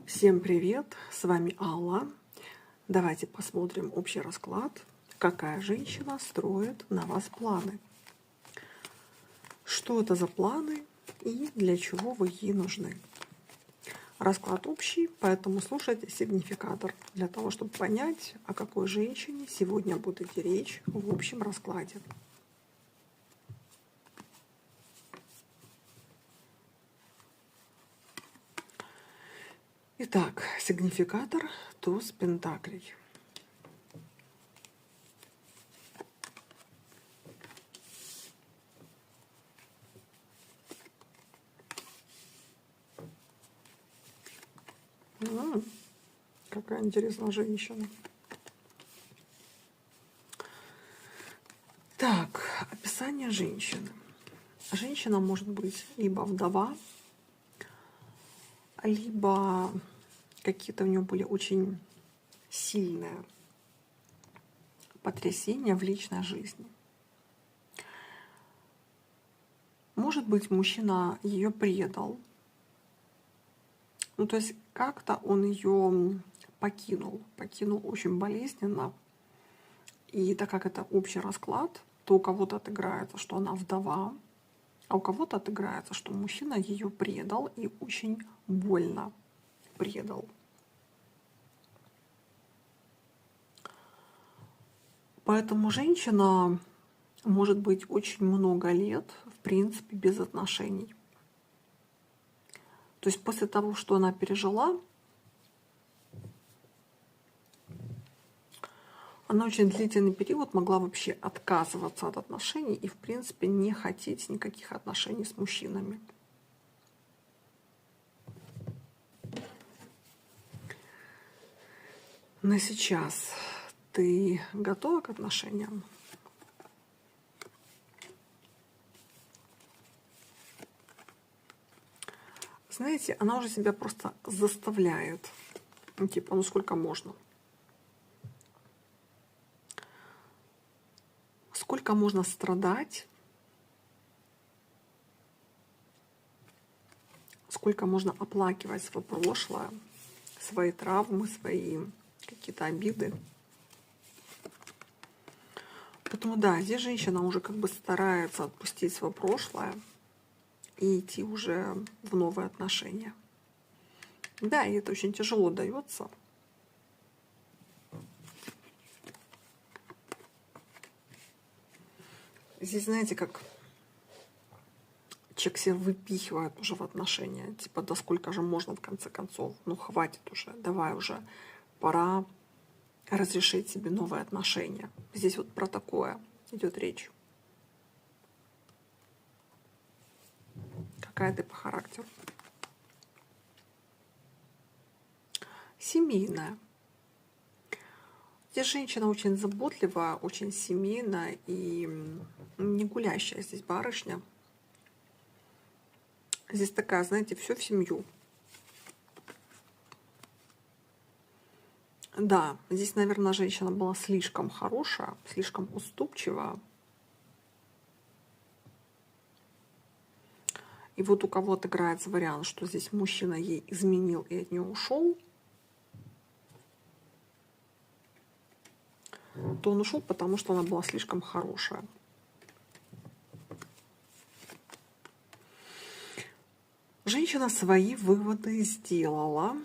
Всем привет, с вами Алла. Давайте посмотрим общий расклад. Какая женщина строит на вас планы? Что это за планы и для чего вы ей нужны? Расклад общий, поэтому слушайте сигнификатор, для того, чтобы понять, о какой женщине сегодня будет идти речь в общем раскладе. Итак, сигнификатор туз пентаклей. Какая интересная женщина. Так, описание женщины. Женщина может быть либо вдова, либо какие-то у нее были очень сильные потрясения в личной жизни. Может быть, мужчина ее предал. То есть как-то он ее покинул очень болезненно. И так как это общий расклад, то у кого-то отыграется, что она вдова, а у кого-то отыграется, что мужчина ее предал и очень больно предал. Поэтому женщина может быть очень много лет, в принципе, без отношений. То есть после того, что она пережила, она очень длительный период могла вообще отказываться от отношений и, в принципе, не хотеть никаких отношений с мужчинами. Но сейчас ты готова к отношениям? Знаете, она уже себя просто заставляет. Типа, сколько можно? Сколько можно страдать? Сколько можно оплакивать свое прошлое, свои травмы, свои какие-то обиды? Поэтому да, здесь женщина уже как бы старается отпустить свое прошлое и идти уже в новые отношения. Да, и это очень тяжело дается. Здесь, знаете, как человек себя выпихивает уже в отношения. Типа, да сколько же можно в конце концов? Хватит уже, давай уже, пора разрешить себе новые отношения. Здесь вот про такое идет речь. Какая ты по характеру? Семейная. Здесь женщина очень заботливая, очень семейная и не гулящая здесь барышня. Здесь такая, знаете, все в семью. Да, здесь, наверное, женщина была слишком хорошая, слишком уступчивая. И вот у кого-то играется вариант, что здесь мужчина ей изменил и от нее ушел, то он ушел, потому что она была слишком хорошая. Женщина свои выводы сделала,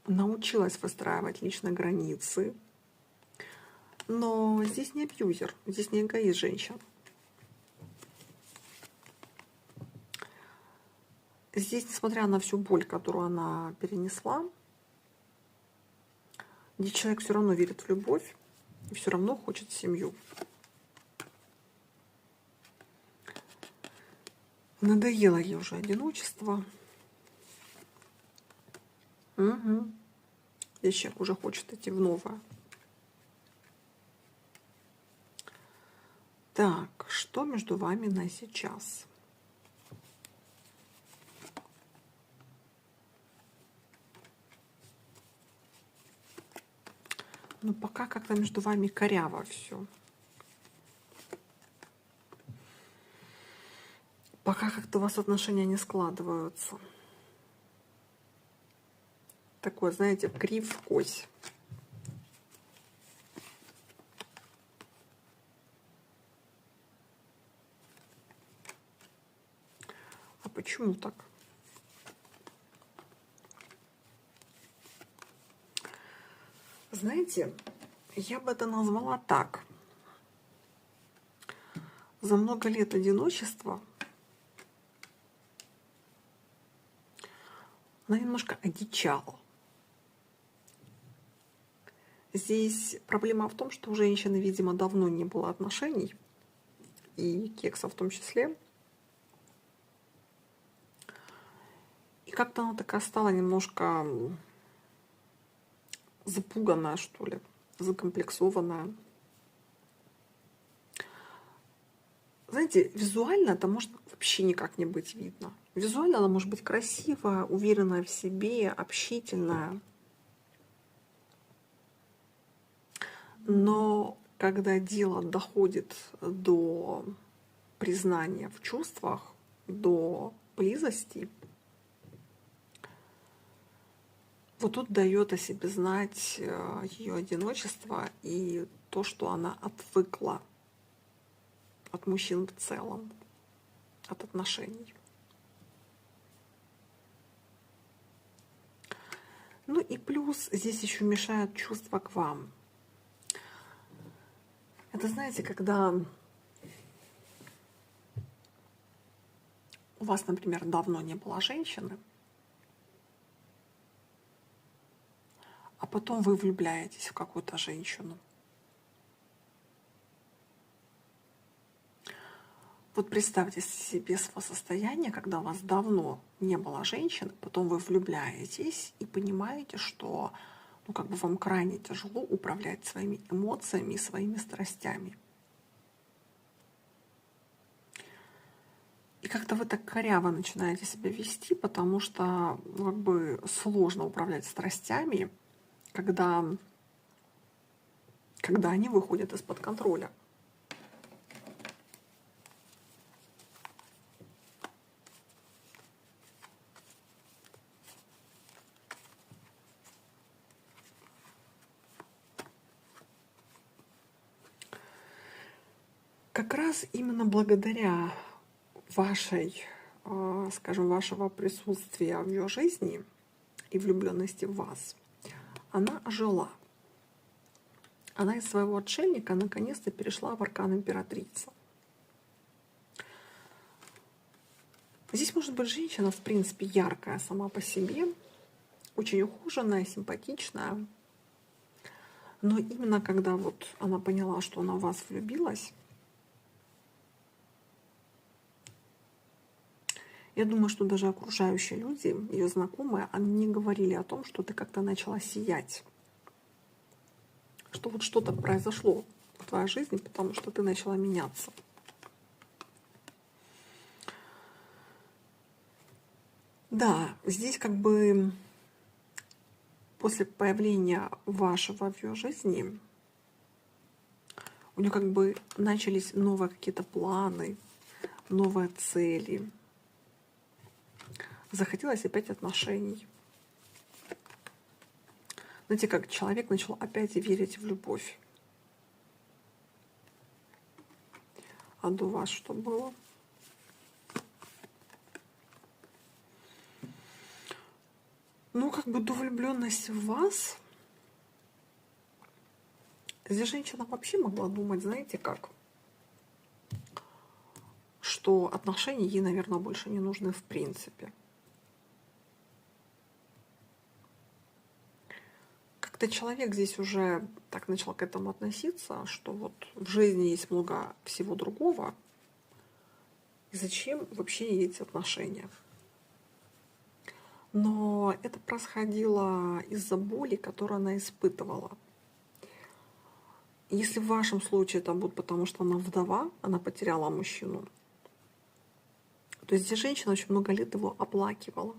научилась выстраивать личные границы, но здесь не абьюзер, здесь не эгоист женщин. Здесь, несмотря на всю боль, которую она перенесла, здесь человек все равно верит в любовь и все равно хочет семью. Надоело ей уже одиночество. Здесь человек уже хочет идти в новое. Так, что между вами на сейчас? Пока как-то между вами коряво все. Пока как-то у вас отношения не складываются. такой, знаете, крив-кось. А почему так? Знаете, я бы это назвала так. За много лет одиночества она немножко одичала. Здесь проблема в том, что у женщины, видимо, давно не было отношений, и кекса в том числе. И как-то она такая стала немножко запуганная, что ли, закомплексованная. Знаете, визуально это может вообще никак не быть видно. Визуально она может быть красивая, уверенная в себе, общительная. Но когда дело доходит до признания в чувствах, до близости, вот тут дает о себе знать ее одиночество и то, что она отвыкла от мужчин в целом, от отношений. Ну и плюс здесь еще мешают чувства к вам. Это, знаете, когда у вас, например, давно не было женщины, а потом вы влюбляетесь в какую-то женщину. Вот представьте себе свое состояние, когда у вас давно не было женщины, потом вы влюбляетесь и понимаете, что ну, как бы вам крайне тяжело управлять своими эмоциями и своими страстями. И как-то вы так коряво начинаете себя вести, потому что ну, как бы сложно управлять страстями, когда они выходят из-под контроля. Как раз именно благодаря вашей, скажем, вашего присутствия в ее жизни и влюбленности в вас, она ожила. Она из своего отшельника наконец-то перешла в аркан императрицы. Здесь может быть женщина, в принципе, яркая сама по себе, очень ухоженная, симпатичная. Но именно когда вот она поняла, что она в вас влюбилась, я думаю, что даже окружающие люди, ее знакомые, они не говорили о том, что ты как-то начала сиять. Что вот что-то произошло в твоей жизни, потому что ты начала меняться. Да, здесь как бы после появления вашего в ее жизни у нее как бы начались новые какие-то планы, новые цели. Захотелось опять отношений. Знаете, как человек начал опять верить в любовь. А до вас что было? Ну, как бы до влюбленности в вас. Здесь женщина вообще могла думать, знаете как, что отношения ей, наверное, больше не нужны в принципе. Как-то человек здесь уже так начал к этому относиться, что вот в жизни есть много всего другого, и зачем вообще ей эти отношения? Но это происходило из-за боли, которую она испытывала. Если в вашем случае это будет потому, что она вдова, она потеряла мужчину, то есть здесь женщина очень много лет его оплакивала.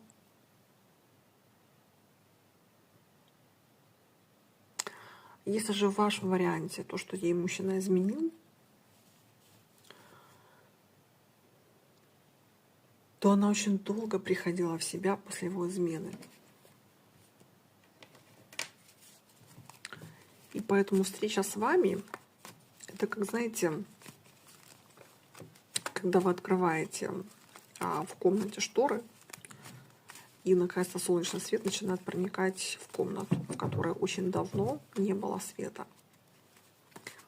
Если же в вашем варианте то, что ей мужчина изменил, то она очень долго приходила в себя после его измены. И поэтому встреча с вами, это как, знаете, когда вы открываете в комнате шторы, и наконец-то солнечный свет начинает проникать в комнату, в которой очень давно не было света.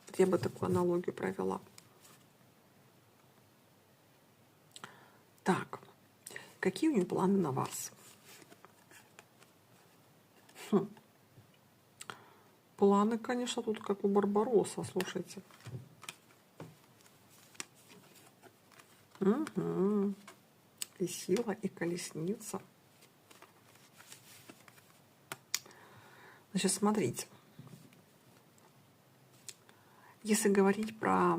Вот я бы такую аналогию провела. Так, какие у нее планы на вас? Планы, конечно, тут как у Барбаросса, слушайте. Угу. И сила, и колесница. Значит, смотрите. Если говорить про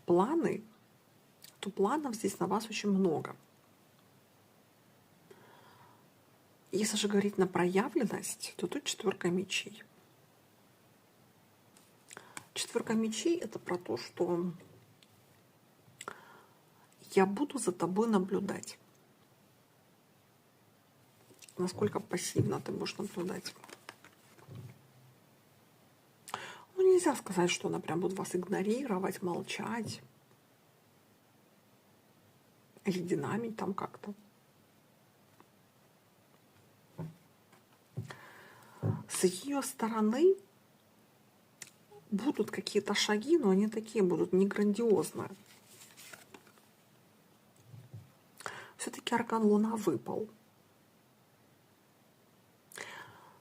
планы, то планов здесь на вас очень много. Если же говорить на проявленность, то тут 4 мечей. 4 мечей — это про то, что я буду за тобой наблюдать. Насколько пассивно ты будешь наблюдать. Ну, нельзя сказать, что она прям будет вас игнорировать, молчать. Или динамить там как-то. С ее стороны будут какие-то шаги, но они такие будут не грандиозные. Все-таки аркан Луна выпал.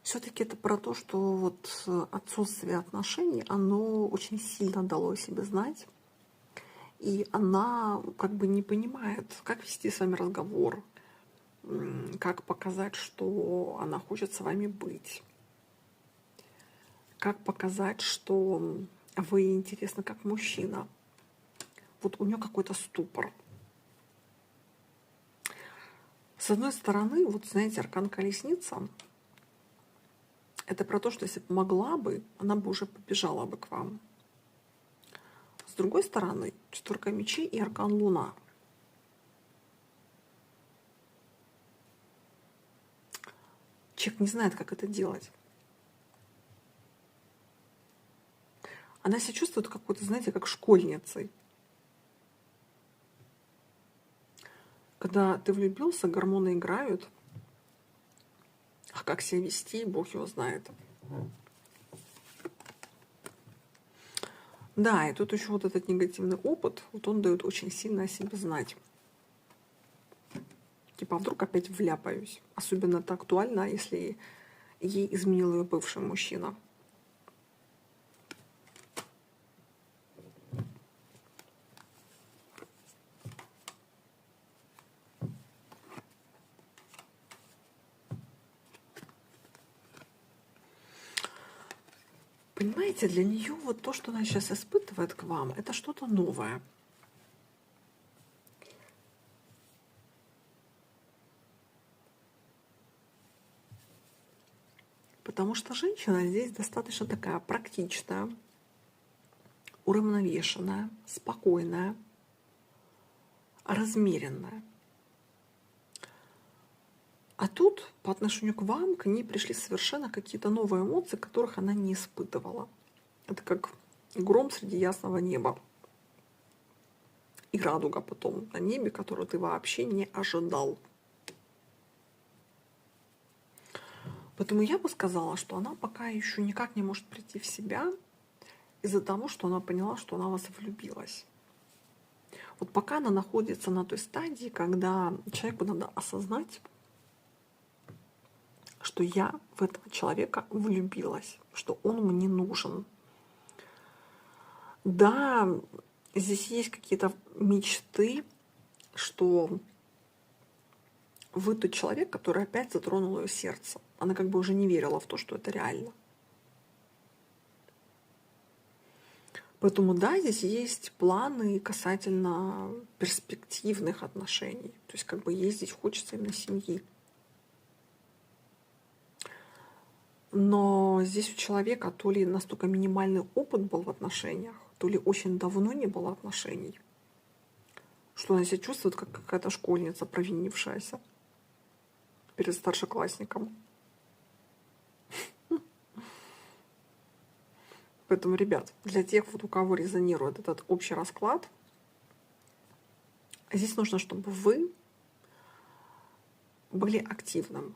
Все-таки это про то, что вот отсутствие отношений, оно очень сильно дало о себе знать. И она как бы не понимает, как вести с вами разговор, как показать, что она хочет с вами быть, как показать, что вы интересны как мужчина. Вот у нее какой-то ступор. С одной стороны, вот знаете, аркан Колесница — это про то, что если бы могла бы, она бы уже побежала бы к вам. С другой стороны, 4 мечей и аркан Луна. Человек не знает, как это делать. Она себя чувствует какой-то, знаете, как школьницей. Когда ты влюбился, гормоны играют. А как себя вести, Бог его знает. Да, и тут еще вот этот негативный опыт, вот он дает очень сильно о себе знать. Типа, а вдруг опять вляпаюсь. Особенно это актуально, если ей изменил ее бывший мужчина. Понимаете, для нее вот то, что она сейчас испытывает к вам, это что-то новое. Потому что женщина здесь достаточно такая практичная, уравновешенная, спокойная, размеренная. А тут по отношению к вам, к ней пришли совершенно какие-то новые эмоции, которых она не испытывала. Это как гром среди ясного неба. И радуга потом на небе, которую ты вообще не ожидал. Поэтому я бы сказала, что она пока еще никак не может прийти в себя из-за того, что она поняла, что она в вас влюбилась. Вот пока она находится на той стадии, когда человеку надо осознать, что я в этого человека влюбилась, что он мне нужен. Да, здесь есть какие-то мечты, что вы тот человек, который опять затронул ее сердце. Она как бы уже не верила в то, что это реально. Поэтому да, здесь есть планы касательно перспективных отношений. То есть как бы ей здесь хочется именно семьи. Но здесь у человека то ли настолько минимальный опыт был в отношениях, то ли очень давно не было отношений, что она себя чувствует как какая-то школьница, провинившаяся перед старшеклассником. Поэтому, ребят, для тех, вот у кого резонирует этот общий расклад, здесь нужно, чтобы вы были активным,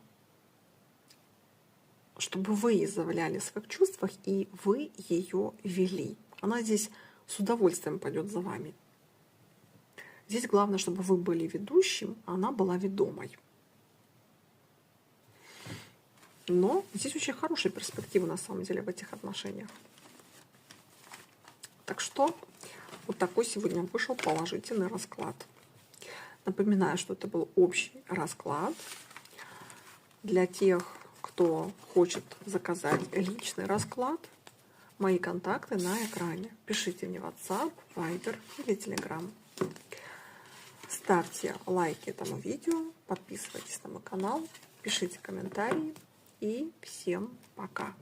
чтобы вы изъявляли в своих чувствах, и вы ее вели. Она здесь с удовольствием пойдет за вами. Здесь главное, чтобы вы были ведущим, а она была ведомой. Но здесь очень хорошие перспективы на самом деле в этих отношениях. Так что вот такой сегодня вышел положительный расклад. Напоминаю, что это был общий расклад. Для тех, кто хочет заказать личный расклад, мои контакты на экране. Пишите мне в WhatsApp, Viber или Telegram. Ставьте лайки этому видео, подписывайтесь на мой канал, пишите комментарии и всем пока!